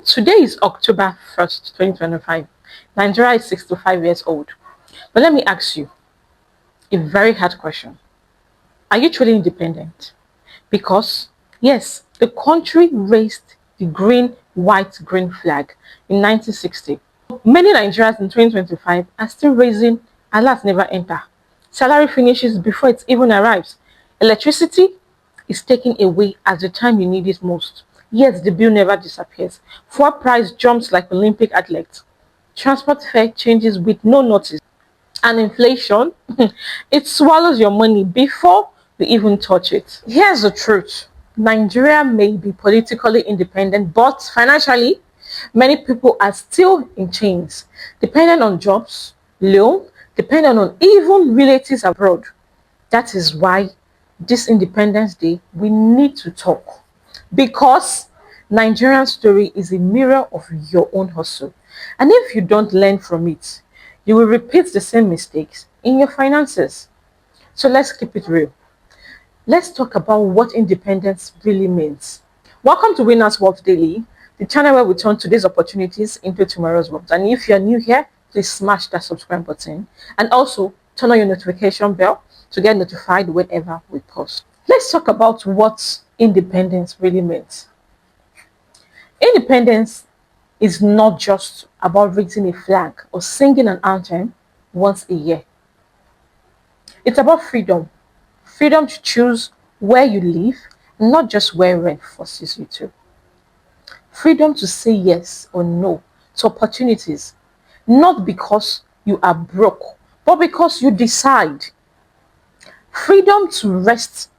Today is October 1st, 2025. Nigeria is 65 years old. But let me ask you a very hard question. Are you truly independent? Because, yes, the country raised the green flag in 1960. Many Nigerians in 2025 are still raising Alas never enter. Salary finishes before it even arrives. Electricity is taken away at the time you need it most. Yet the bill never disappears. Fuel price jumps like Olympic athletes. Transport fare changes with no notice. And inflation, it swallows your money before you even touch it. Here's the truth. Nigeria may be politically independent, but financially, many people are still in chains, dependent on jobs, loan, dependent on even relatives abroad. That is why this Independence Day, we need to talk. Because Nigerian story is a mirror of your own hustle. And if you don't learn from it, you will repeat the same mistakes in your finances. So let's keep it real. Let's talk about what independence really means. Welcome to Winners World Daily, the channel where we turn today's opportunities into tomorrow's wealth. And if you're new here, please smash that subscribe button and also turn on your notification bell to get notified whenever we post. Let's talk about what independence really means. Independence is not just about raising a flag or singing an anthem once a year. It's about freedom. Freedom to choose where you live, not just where rent forces you to. Freedom to say yes or no to opportunities, not because you are broke, but because you decide. Freedom to rest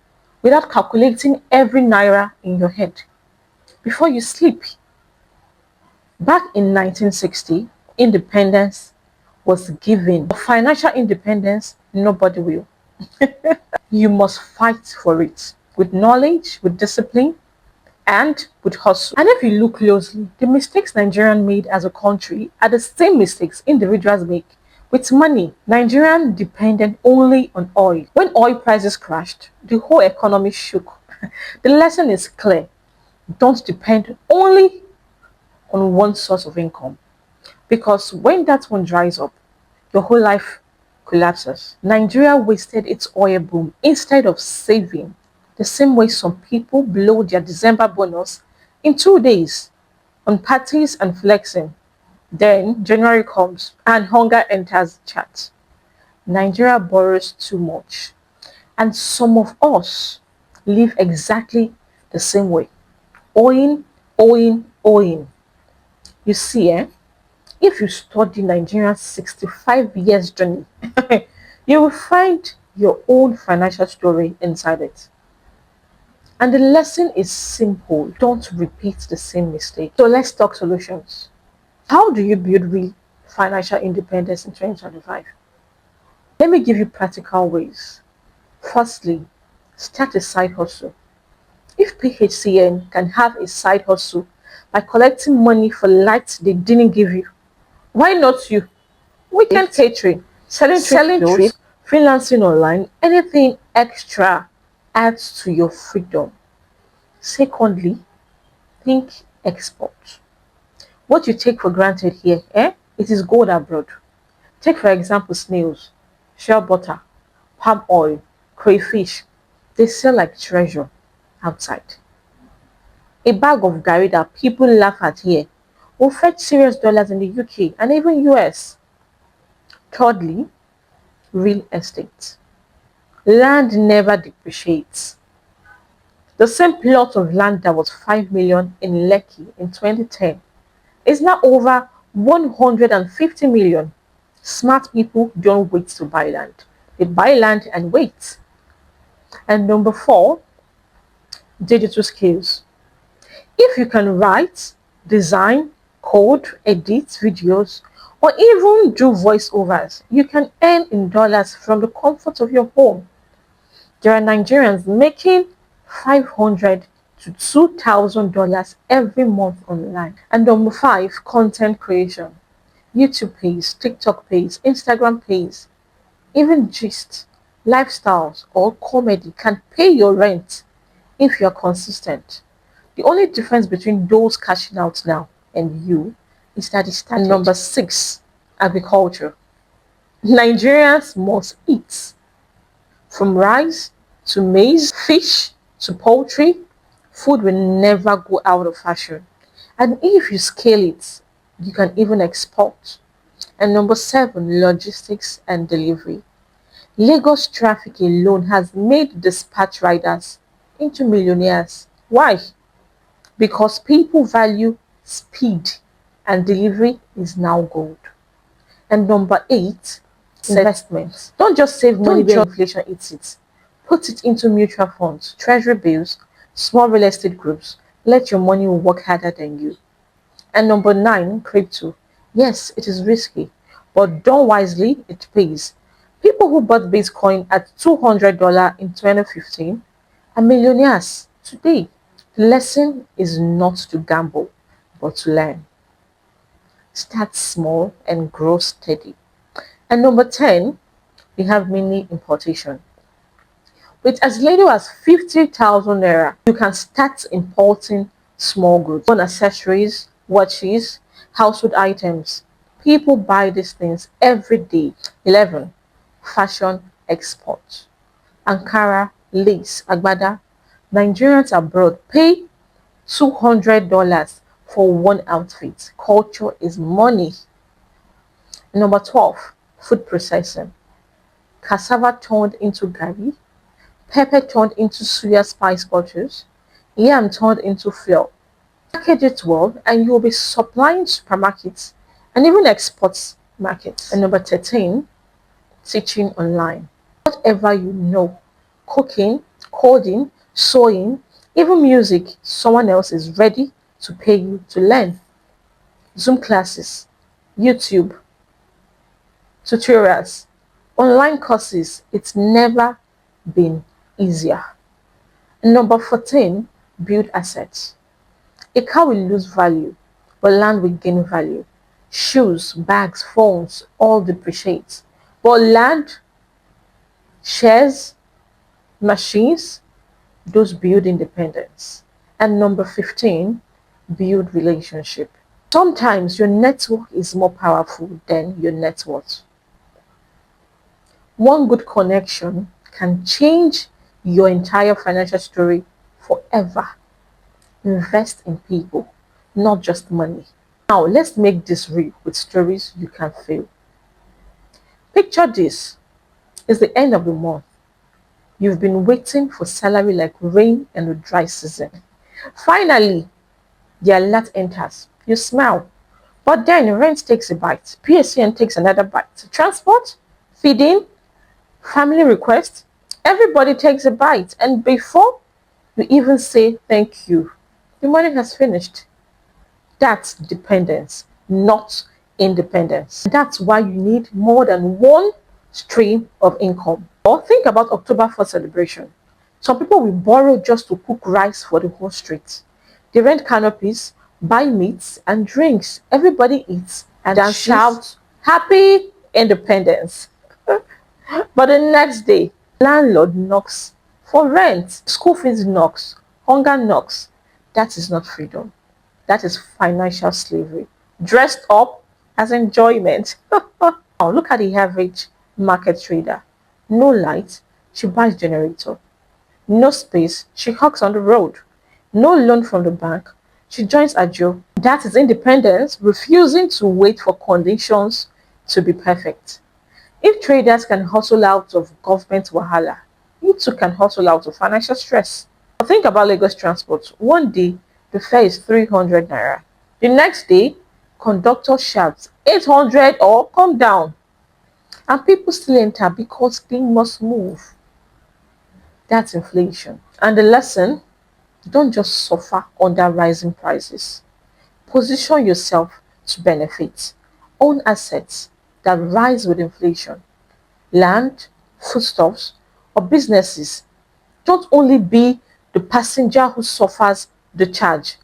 without calculating every naira in your head before you sleep. Back in 1960, independence was given. Financial independence, nobody will. You must fight for it with knowledge, with discipline, and with hustle. And if you look closely, the mistakes Nigerians made as a country are the same mistakes individuals make with money. Nigerians depended only on oil. When oil prices crashed, the whole economy shook. The lesson is clear. Don't depend only on one source of income, because when that one dries up, your whole life collapses. Nigeria wasted its oil boom instead of saving, the same way some people blow their December bonus in 2 days on parties and flexing. Then January comes and hunger enters the chat. Nigeria borrows too much, and some of us live exactly the same way. Owing, owing. You see, if you study Nigeria's 65 years journey, you will find your own financial story inside it. And the lesson is simple. Don't repeat the same mistake. So let's talk solutions. How do you build real financial independence in 2025? Let me give you practical ways. Firstly, start a side hustle. If PHCN can have a side hustle by collecting money for lights they didn't give you, why not you? Weekend catering, selling trips, freelancing online, anything extra adds to your freedom. Secondly, think export. What you take for granted here, it is gold abroad. Take for example snails, shell butter, palm oil, crayfish. They sell like treasure outside. A bag of garri that people laugh at here will fetch serious dollars in the UK and even US. Thirdly, real estate. Land never depreciates. The same plot of land that was 5 million in Lekki in 2010 is now over 150 million. Smart people don't wait to buy land. They buy land and wait. And number 4, digital skills. If you can write, design, code, edit videos, or even do voiceovers, you can earn in dollars from the comfort of your home. There are Nigerians making $500 to $2,000 every month online. And number 5, content creation. YouTube page, TikTok page, Instagram page, even gist, lifestyles, or comedy can pay your rent if you're consistent. The only difference between those cashing out now and you is that it started. And number 6, agriculture. Nigerians must eat. From rice to maize, fish to poultry, food will never go out of fashion. And if you scale it, you can even export. And number 7, logistics and delivery. Lagos traffic alone has made dispatch riders into millionaires. Why? Because people value speed and delivery is now gold. And number 8, investments. Don't just save money where inflation eats it. Put it into mutual funds, treasury bills, small real estate groups. Let your money work harder than you. And number 9, crypto. Yes, it is risky, but done wisely, it pays. People who bought Bitcoin at $200 in 2015 are millionaires today. The lesson is not to gamble, but to learn. Start small and grow steady. And number 10, we have mini importation. With as little as 50,000 naira, you can start importing small goods, phone accessories, watches, household items. People buy these things every day. 11, fashion export. Ankara, lace, agbada. Nigerians abroad pay $200 for one outfit. Culture is money. Number 12, food processing. Cassava turned into garri, pepper turned into suya spice cultures, yam turned into fuel. Package it well and you will be supplying supermarkets and even exports markets. And number 13, teaching online. Whatever you know, cooking, coding, sewing, even music, someone else is ready to pay you to learn. Zoom classes, YouTube, tutorials, online courses, it's never been easier. Number 14, build assets. A car will lose value, but land will gain value. Shoes, bags, phones, all depreciate. But land, shares, machines, those build independence. And number 15, build relationship. Sometimes your network is more powerful than your net worth. One good connection can change your entire financial story forever. Invest in people, not just money. Now, let's make this real with stories you can feel. Picture this. It's the end of the month. You've been waiting for salary like rain in the dry season. Finally, the alert enters. You smile. But then rent takes a bite. PSCN takes another bite. Transport, feeding, family request, everybody takes a bite. And before you even say thank you, the money has finished. That's dependence, not independence. That's why you need more than one stream of income. Or think about October 1st celebration. Some people will borrow just to cook rice for the whole street. They rent canopies, buy meats and drinks. Everybody eats and then shouts, "Happy Independence." But the next day, landlord knocks for rent, school fees knocks, hunger knocks. That is not freedom. That is financial slavery, dressed up as enjoyment. Now look at the average market trader. No light, she buys generator. No space, she hawks on the road. No loan from the bank, she joins a job. That is independence, refusing to wait for conditions to be perfect. If traders can hustle out of government wahala, you too can hustle out of financial stress. Think about Lagos transport. One day, the fare is 300 naira. The next day, conductor shouts 800 or come down. And people still enter because they must move. That's inflation. And the lesson, don't just suffer under rising prices. Position yourself to benefit. Own assets that rise with inflation. Land, foodstuffs, or businesses. Don't only be the passenger who suffers the charge.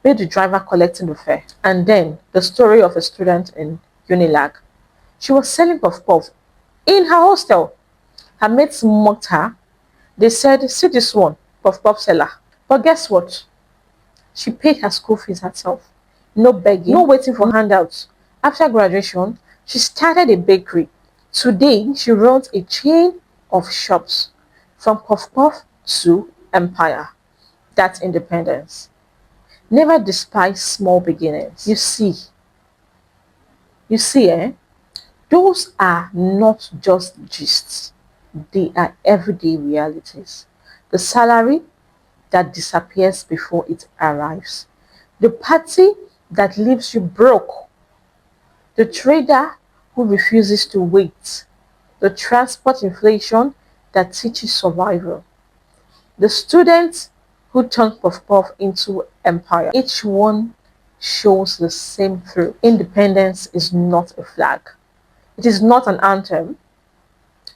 Be the driver collecting the fare. And then the story of a student in Unilag. She was selling puff puff in her hostel. Her mates mocked her. They said, "See this one, puff puff seller." But guess what? She paid her school fees herself. no begging, no waiting for handouts. After graduation, she started a bakery. Today, she runs a chain of shops from puff puff to empire. That's independence. Never despise small beginnings. You see, those are not just gists, they are everyday realities. The salary that disappears before it arrives, the party that leaves you broke, the trader who refuses to wait, the transport inflation that teaches survival, the student who turned puff puff into empire. Each one shows the same truth. Independence is not a flag. It is not an anthem.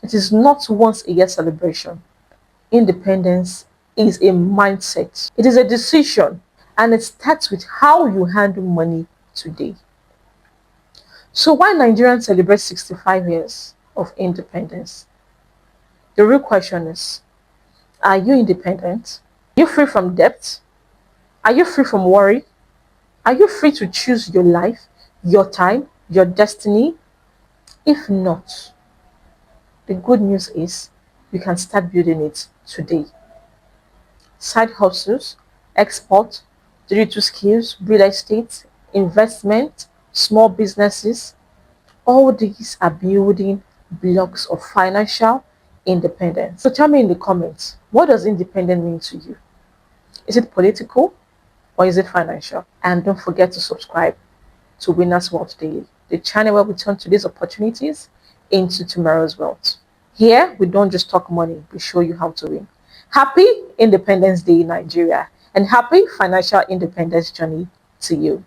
It is not once a year celebration. Independence is a mindset. It is a decision, and it starts with how you handle money today. So why Nigerians celebrate 65 years of independence? The real question is, are you independent? Are you free from debt? Are you free from worry? Are you free to choose your life, your time, your destiny? If not, the good news is you can start building it today. Side hustles, export, digital skills, real estate, investment, small businesses, all these are building blocks of financial independence. So tell me in the comments, what does independent mean to you? Is it political or is it financial? And don't forget to subscribe to Winners Wealth Daily, the channel where we turn today's opportunities into tomorrow's wealth. Here, we don't just talk money, we show you how to win. Happy Independence Day, Nigeria, and happy financial independence journey to you.